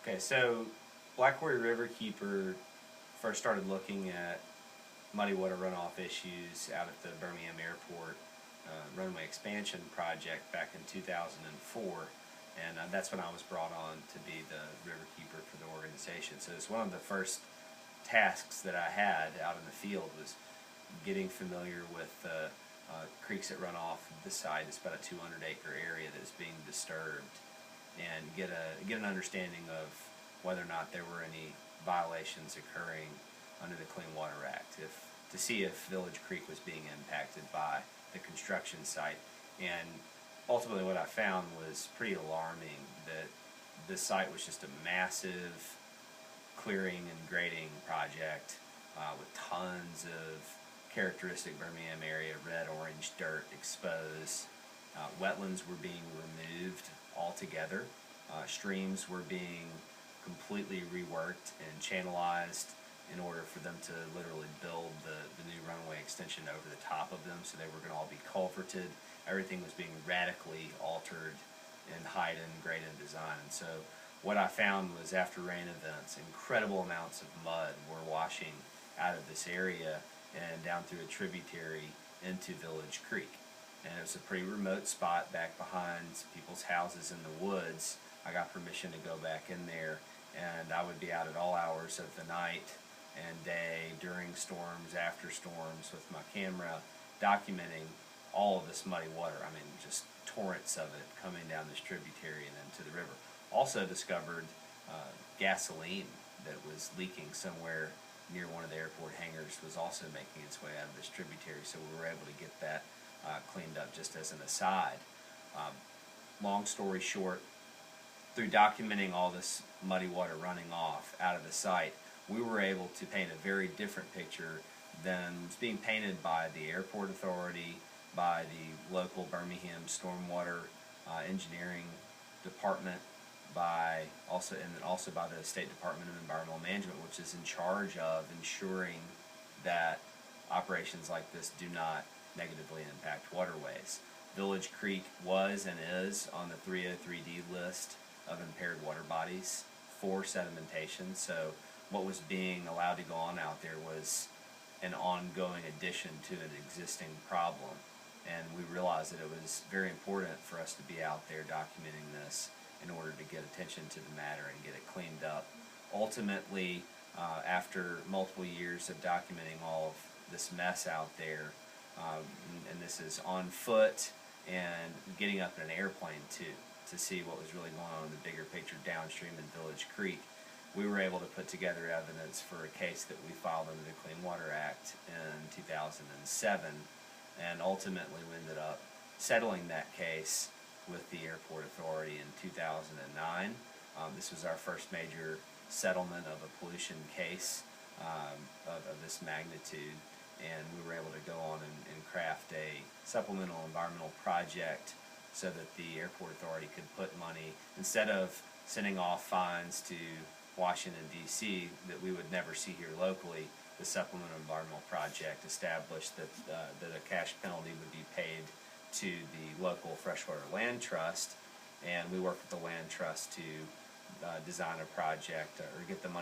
Okay, so Warrior Riverkeeper first started looking at muddy water runoff issues out at the Birmingham Airport runway expansion project back in 2004, and that's when I was brought on to be the riverkeeper for the organization. So it's one of the first tasks that I had out in the field was getting familiar with creeks that run off the site. It's about a 200-acre area that is being disturbed, and get an understanding of whether or not there were any violations occurring under the Clean Water Act, to see if Village Creek was being impacted by the construction site. And ultimately what I found was pretty alarming, that this site was just a massive clearing and grading project with tons of characteristic Birmingham area red, orange dirt exposed. Wetlands were being removed altogether. Streams were being completely reworked and channelized in order for them to literally build the new runway extension over the top of them, so they were going to all be culverted. Everything was being radically altered in height and grade and design. And so what I found was, after rain events, incredible amounts of mud were washing out of this area and down through a tributary into Village Creek. And it was a pretty remote spot back behind people's houses in the woods. I got permission to go back in there, and I would be out at all hours of the night and day, during storms, after storms, with my camera, documenting all of this muddy water. I mean, just torrents of it coming down this tributary and into the river. Also discovered gasoline that was leaking somewhere near one of the airport hangars, was also making its way out of this tributary, so we were able to get that cleaned up. Just as an aside, long story short, through documenting all this muddy water running off out of the site, we were able to paint a very different picture than was being painted by the Airport Authority, by the local Birmingham Stormwater Engineering Department, also by the State Department of Environmental Management, which is in charge of ensuring that operations like this do not negatively impact waterways. Village Creek was and is on the 303D list of impaired water bodies for sedimentation. So what was being allowed to go on out there was an ongoing addition to an existing problem. And we realized that it was very important for us to be out there documenting this in order to get attention to the matter and get it cleaned up. Ultimately, after multiple years of documenting all of this mess out there, and this is on foot and getting up in an airplane too, to see what was really going on in the bigger picture downstream in Village Creek, we were able to put together evidence for a case that we filed under the Clean Water Act in 2007, and ultimately we ended up settling that case with the Airport Authority in 2009. This was our first major settlement of a pollution case of this magnitude, and we were able to go on and craft a supplemental environmental project so that the Airport Authority could put money, instead of sending off fines to Washington, D.C. that we would never see here locally. The Supplemental Environmental Project established that a cash penalty would be paid to the local Freshwater Land Trust, and we worked with the Land Trust to design a project or get the money